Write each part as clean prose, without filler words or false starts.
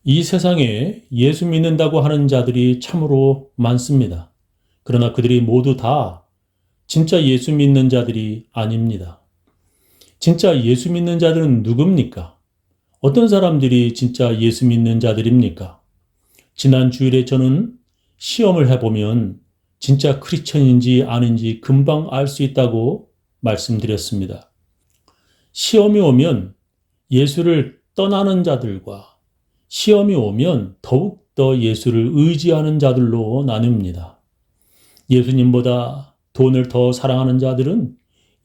이 세상에 예수 믿는다고 하는 자들이 참으로 많습니다. 그러나 그들이 모두 다 진짜 예수 믿는 자들이 아닙니다. 진짜 예수 믿는 자들은 누굽니까? 어떤 사람들이 진짜 예수 믿는 자들입니까? 지난 주일에 저는 시험을 해보면 진짜 크리스천인지 아닌지 금방 알 수 있다고 말씀드렸습니다. 시험이 오면 예수를 떠나는 자들과 시험이 오면 더욱더 예수를 의지하는 자들로 나뉩니다. 예수님보다 돈을 더 사랑하는 자들은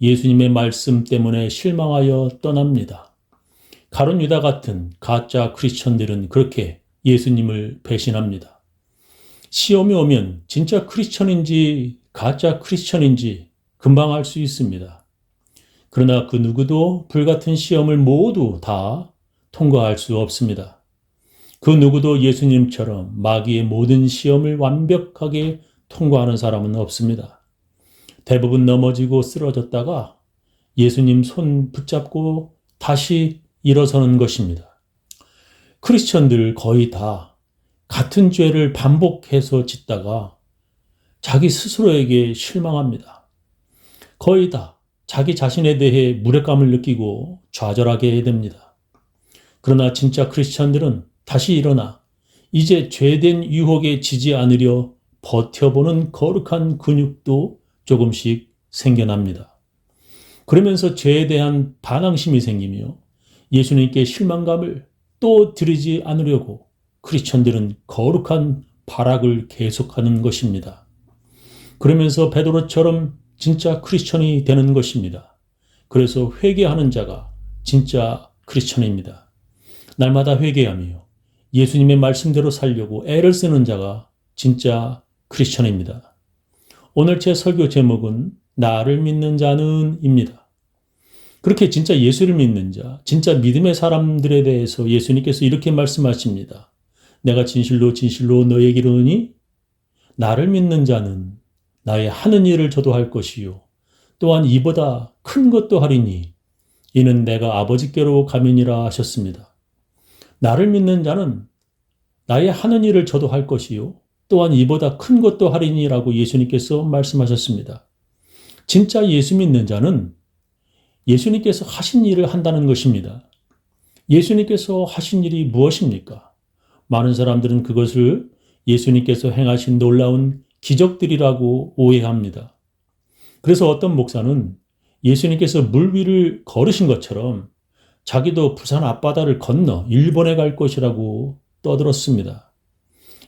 예수님의 말씀 때문에 실망하여 떠납니다. 가룟 유다 같은 가짜 크리스천들은 그렇게 예수님을 배신합니다. 시험이 오면 진짜 크리스천인지 가짜 크리스천인지 금방 알 수 있습니다. 그러나 그 누구도 불같은 시험을 모두 다 통과할 수 없습니다. 그 누구도 예수님처럼 마귀의 모든 시험을 완벽하게 통과하는 사람은 없습니다. 대부분 넘어지고 쓰러졌다가 예수님 손 붙잡고 다시 일어서는 것입니다. 크리스천들 거의 다 같은 죄를 반복해서 짓다가 자기 스스로에게 실망합니다. 거의 다 자기 자신에 대해 무력감을 느끼고 좌절하게 됩니다. 그러나 진짜 크리스천들은 다시 일어나 이제 죄된 유혹에 지지 않으려 버텨보는 거룩한 근육도 조금씩 생겨납니다. 그러면서 죄에 대한 반항심이 생기며 예수님께 실망감을 또 드리지 않으려고 크리스천들은 거룩한 발악을 계속하는 것입니다. 그러면서 베드로처럼 진짜 크리스천이 되는 것입니다. 그래서 회개하는 자가 진짜 크리스천입니다. 날마다 회개하며 예수님의 말씀대로 살려고 애를 쓰는 자가 진짜 크리스천입니다. 오늘 제 설교 제목은 나를 믿는 자는 입니다. 그렇게 진짜 예수를 믿는 자, 진짜 믿음의 사람들에 대해서 예수님께서 이렇게 말씀하십니다. 내가 진실로 진실로 너에게 이르노니 나를 믿는 자는 나의 하는 일을 저도 할 것이요 또한 이보다 큰 것도 하리니 이는 내가 아버지께로 가면이라 하셨습니다. 나를 믿는 자는 나의 하는 일을 저도 할 것이요 또한 이보다 큰 것도 하리니라고 예수님께서 말씀하셨습니다. 진짜 예수 믿는 자는 예수님께서 하신 일을 한다는 것입니다. 예수님께서 하신 일이 무엇입니까? 많은 사람들은 그것을 예수님께서 행하신 놀라운 기적들이라고 오해합니다. 그래서 어떤 목사는 예수님께서 물 위를 걸으신 것처럼 자기도 부산 앞바다를 건너 일본에 갈 것이라고 떠들었습니다.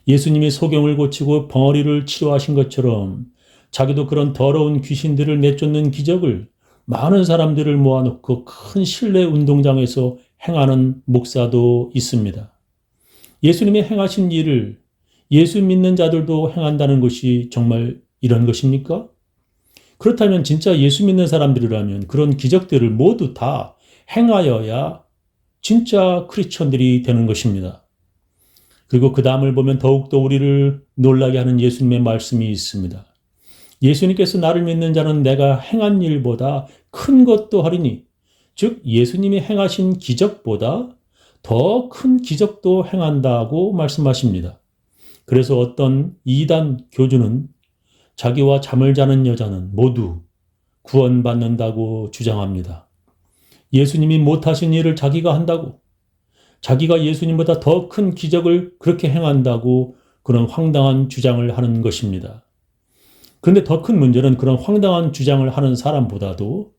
예수님이 소경을 고치고 벙어리를 치료하신 것처럼 자기도 그런 더러운 귀신들을 내쫓는 기적을 많은 사람들을 모아놓고 큰 실내 운동장에서 행하는 목사도 있습니다. 예수님이 행하신 일을 예수 믿는 자들도 행한다는 것이 정말 이런 것입니까? 그렇다면 진짜 예수 믿는 사람들이라면 그런 기적들을 모두 다 행하여야 진짜 크리스천들이 되는 것입니다. 그리고 그 다음을 보면 더욱더 우리를 놀라게 하는 예수님의 말씀이 있습니다. 예수님께서 나를 믿는 자는 내가 행한 일보다 큰 것도 하리니, 즉 예수님이 행하신 기적보다 더 큰 기적도 행한다고 말씀하십니다. 그래서 어떤 이단 교주는 자기와 잠을 자는 여자는 모두 구원받는다고 주장합니다. 예수님이 못하신 일을 자기가 한다고, 자기가 예수님보다 더 큰 기적을 그렇게 행한다고 그런 황당한 주장을 하는 것입니다. 그런데 더 큰 문제는 그런 황당한 주장을 하는 사람보다도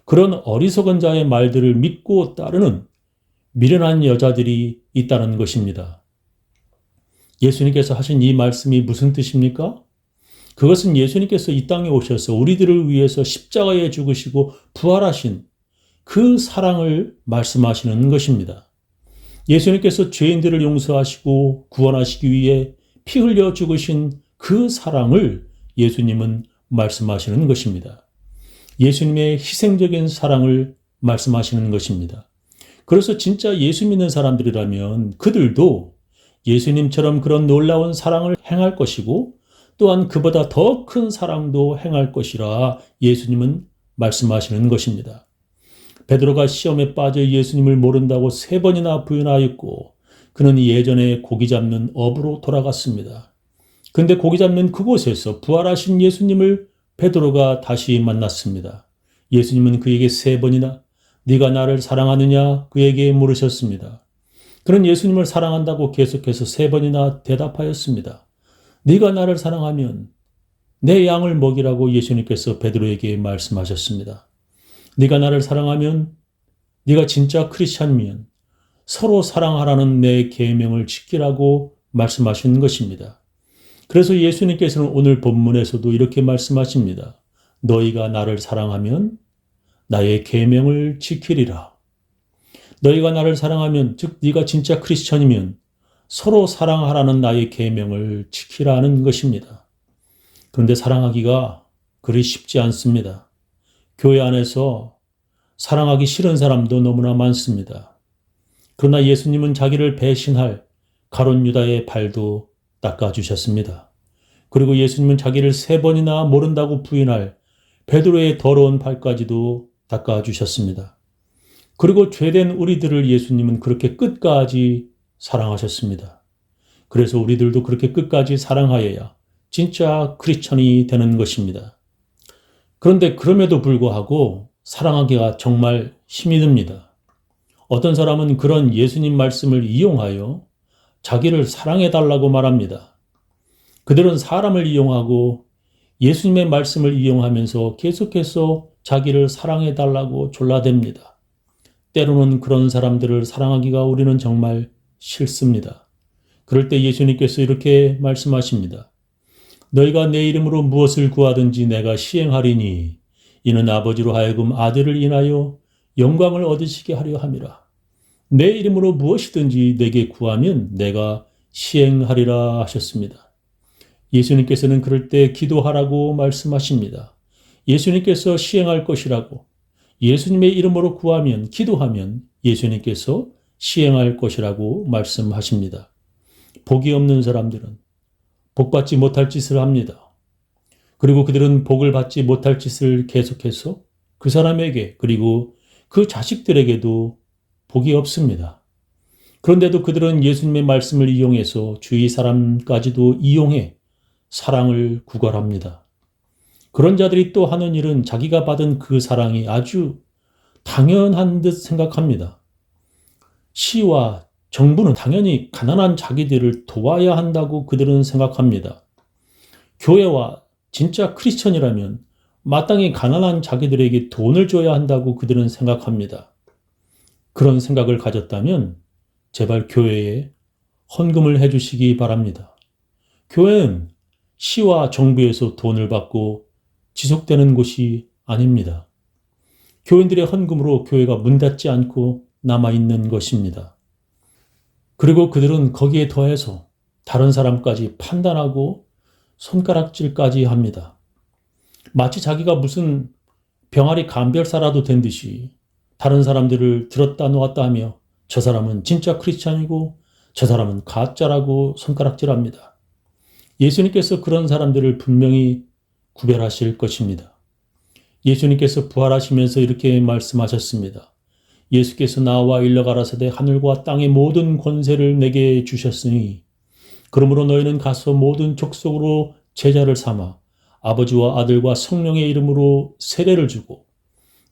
그런 어리석은 자의 말들을 믿고 따르는 미련한 여자들이 있다는 것입니다. 예수님께서 하신 이 말씀이 무슨 뜻입니까? 그것은 예수님께서 이 땅에 오셔서 우리들을 위해서 십자가에 죽으시고 부활하신 그 사랑을 말씀하시는 것입니다. 예수님께서 죄인들을 용서하시고 구원하시기 위해 피 흘려 죽으신 그 사랑을 예수님은 말씀하시는 것입니다. 예수님의 희생적인 사랑을 말씀하시는 것입니다. 그래서 진짜 예수 믿는 사람들이라면 그들도 예수님처럼 그런 놀라운 사랑을 행할 것이고 또한 그보다 더 큰 사랑도 행할 것이라 예수님은 말씀하시는 것입니다. 베드로가 시험에 빠져 예수님을 모른다고 3번이나 부인하였고 그는 예전에 고기 잡는 업으로 돌아갔습니다. 근데 고기 잡는 그곳에서 부활하신 예수님을 베드로가 다시 만났습니다. 예수님은 그에게 3번이나 네가 나를 사랑하느냐 그에게 물으셨습니다. 그는 예수님을 사랑한다고 계속해서 3번이나 대답하였습니다. 네가 나를 사랑하면 내 양을 먹이라고 예수님께서 베드로에게 말씀하셨습니다. 네가 나를 사랑하면, 네가 진짜 크리스찬이면 서로 사랑하라는 내 계명을 지키라고 말씀하신 것입니다. 그래서 예수님께서는 오늘 본문에서도 이렇게 말씀하십니다. 너희가 나를 사랑하면 나의 계명을 지키리라. 너희가 나를 사랑하면, 즉 네가 진짜 크리스찬이면 서로 사랑하라는 나의 계명을 지키라는 것입니다. 그런데 사랑하기가 그리 쉽지 않습니다. 교회 안에서 사랑하기 싫은 사람도 너무나 많습니다. 그러나 예수님은 자기를 배신할 가룟 유다의 발도 닦아주셨습니다. 그리고 예수님은 자기를 3번이나 모른다고 부인할 베드로의 더러운 발까지도 닦아주셨습니다. 그리고 죄된 우리들을 예수님은 그렇게 끝까지 사랑하셨습니다. 그래서 우리들도 그렇게 끝까지 사랑하여야 진짜 크리스천이 되는 것입니다. 그런데 그럼에도 불구하고 사랑하기가 정말 힘이 듭니다. 어떤 사람은 그런 예수님 말씀을 이용하여 자기를 사랑해달라고 말합니다. 그들은 사람을 이용하고 예수님의 말씀을 이용하면서 계속해서 자기를 사랑해달라고 졸라댑니다. 때로는 그런 사람들을 사랑하기가 우리는 정말 싫습니다. 그럴 때 예수님께서 이렇게 말씀하십니다. 너희가 내 이름으로 무엇을 구하든지 내가 시행하리니 이는 아버지로 하여금 아들을 인하여 영광을 얻으시게 하려 함이라. 내 이름으로 무엇이든지 내게 구하면 내가 시행하리라 하셨습니다. 예수님께서는 그럴 때 기도하라고 말씀하십니다. 예수님께서 시행할 것이라고, 예수님의 이름으로 구하면, 기도하면 예수님께서 시행할 것이라고 말씀하십니다. 복이 없는 사람들은 복받지 못할 짓을 합니다. 그리고 그들은 복을 받지 못할 짓을 계속해서 그 사람에게 그리고 그 자식들에게도 복이 없습니다. 그런데도 그들은 예수님의 말씀을 이용해서 주위 사람까지도 이용해 사랑을 구걸합니다. 그런 자들이 또 하는 일은 자기가 받은 그 사랑이 아주 당연한 듯 생각합니다. 시와 정부는 당연히 가난한 자기들을 도와야 한다고 그들은 생각합니다. 교회와 진짜 크리스천이라면 마땅히 가난한 자기들에게 돈을 줘야 한다고 그들은 생각합니다. 그런 생각을 가졌다면 제발 교회에 헌금을 해주시기 바랍니다. 교회는 시와 정부에서 돈을 받고 지속되는 곳이 아닙니다. 교인들의 헌금으로 교회가 문 닫지 않고 남아있는 것입니다. 그리고 그들은 거기에 더해서 다른 사람까지 판단하고 손가락질까지 합니다. 마치 자기가 무슨 병아리 감별사라도 된 듯이 다른 사람들을 들었다 놓았다 하며 저 사람은 진짜 크리스찬이고 저 사람은 가짜라고 손가락질합니다. 예수님께서 그런 사람들을 분명히 구별하실 것입니다. 예수님께서 부활하시면서 이렇게 말씀하셨습니다. 예수께서 나와 일러 가라사대 하늘과 땅의 모든 권세를 내게 주셨으니 그러므로 너희는 가서 모든 족속으로 제자를 삼아 아버지와 아들과 성령의 이름으로 세례를 주고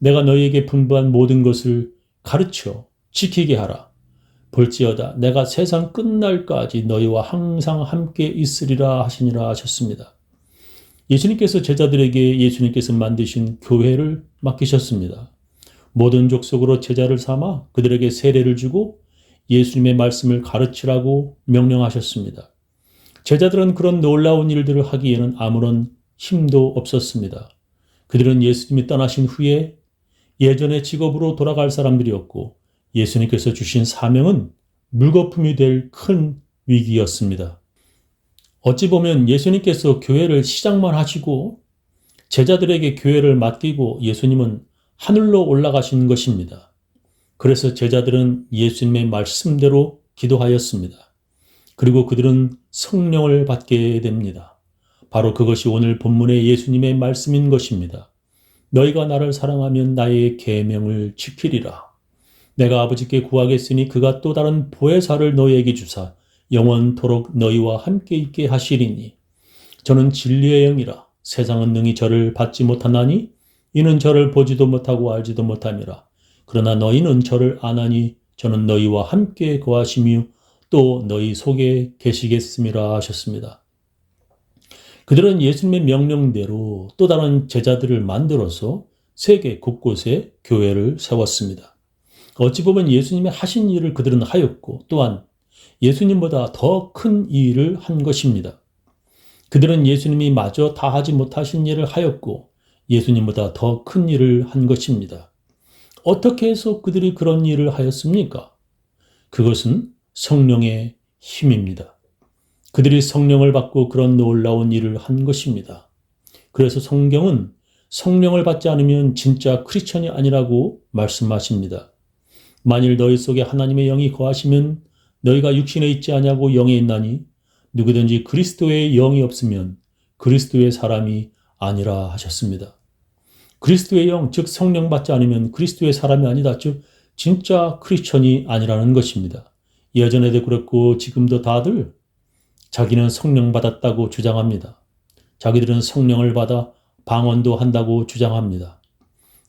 내가 너희에게 분부한 모든 것을 가르쳐 지키게 하라. 볼지어다 내가 세상 끝날까지 너희와 항상 함께 있으리라 하시니라 하셨습니다. 예수님께서 제자들에게 예수님께서 만드신 교회를 맡기셨습니다. 모든 족속으로 제자를 삼아 그들에게 세례를 주고 예수님의 말씀을 가르치라고 명령하셨습니다. 제자들은 그런 놀라운 일들을 하기에는 아무런 힘도 없었습니다. 그들은 예수님이 떠나신 후에 예전의 직업으로 돌아갈 사람들이었고 예수님께서 주신 사명은 물거품이 될 큰 위기였습니다. 어찌 보면 예수님께서 교회를 시작만 하시고 제자들에게 교회를 맡기고 예수님은 하늘로 올라가신 것입니다. 그래서 제자들은 예수님의 말씀대로 기도하였습니다. 그리고 그들은 성령을 받게 됩니다. 바로 그것이 오늘 본문의 예수님의 말씀인 것입니다. 너희가 나를 사랑하면 나의 계명을 지키리라. 내가 아버지께 구하겠으니 그가 또 다른 보혜사를 너희에게 주사 영원토록 너희와 함께 있게 하시리니 저는 진리의 영이라 세상은 능히 저를 받지 못하나니 이는 저를 보지도 못하고 알지도 못함이라. 그러나 너희는 저를 아나니 저는 너희와 함께 거하시며 또 너희 속에 계시겠음이라 하셨습니다. 그들은 예수님의 명령대로 또 다른 제자들을 만들어서 세계 곳곳에 교회를 세웠습니다. 어찌 보면 예수님의 하신 일을 그들은 하였고 또한 예수님보다 더 큰 일을 한 것입니다. 그들은 예수님이 마저 다 하지 못하신 일을 하였고 예수님보다 더 큰 일을 한 것입니다. 어떻게 해서 그들이 그런 일을 하였습니까? 그것은 성령의 힘입니다. 그들이 성령을 받고 그런 놀라운 일을 한 것입니다. 그래서 성경은 성령을 받지 않으면 진짜 크리스천이 아니라고 말씀하십니다. 만일 너희 속에 하나님의 영이 거하시면 너희가 육신에 있지 아니하고 영에 있나니 누구든지 그리스도의 영이 없으면 그리스도의 사람이 아니라 하셨습니다. 그리스도의 영, 즉 성령 받지 않으면 그리스도의 사람이 아니다. 즉 진짜 크리스천이 아니라는 것입니다. 예전에도 그렇고 지금도 다들 자기는 성령 받았다고 주장합니다. 자기들은 성령을 받아 방언도 한다고 주장합니다.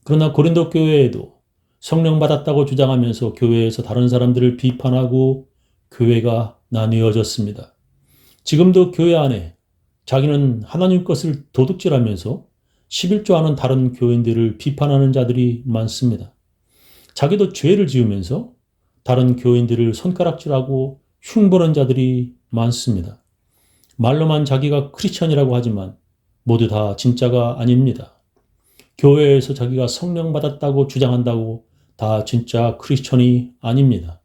그러나 고린도 교회에도 성령 받았다고 주장하면서 교회에서 다른 사람들을 비판하고 교회가 나뉘어졌습니다. 지금도 교회 안에 자기는 하나님 것을 도둑질하면서 11조 하는 다른 교인들을 비판하는 자들이 많습니다. 자기도 죄를 지으면서 다른 교인들을 손가락질하고 흉보는 자들이 많습니다. 말로만 자기가 크리스천이라고 하지만 모두 다 진짜가 아닙니다. 교회에서 자기가 성령 받았다고 주장한다고 다 진짜 크리스천이 아닙니다.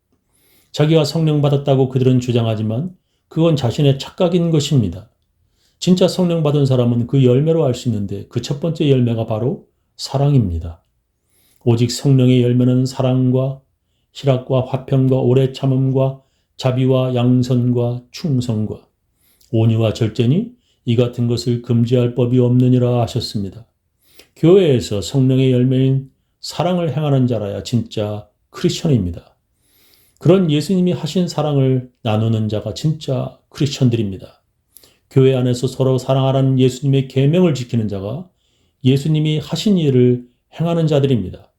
자기가 성령 받았다고 그들은 주장하지만 그건 자신의 착각인 것입니다. 진짜 성령 받은 사람은 그 열매로 알 수 있는데 그 첫 번째 열매가 바로 사랑입니다. 오직 성령의 열매는 사랑과 희락과 화평과 오래 참음과 자비와 양선과 충성과 온유와 절제니 이 같은 것을 금지할 법이 없느니라 하셨습니다. 교회에서 성령의 열매인 사랑을 행하는 자라야 진짜 크리스천입니다. 그런 예수님이 하신 사랑을 나누는 자가 진짜 크리스천들입니다. 교회 안에서 서로 사랑하라는 예수님의 계명을 지키는 자가 예수님이 하신 일을 행하는 자들입니다.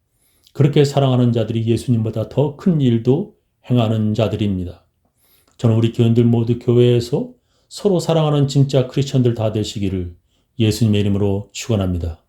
그렇게 사랑하는 자들이 예수님보다 더 큰 일도 행하는 자들입니다. 저는 우리 교인들 모두 교회에서 서로 사랑하는 진짜 크리스천들 다 되시기를 예수님의 이름으로 축원합니다.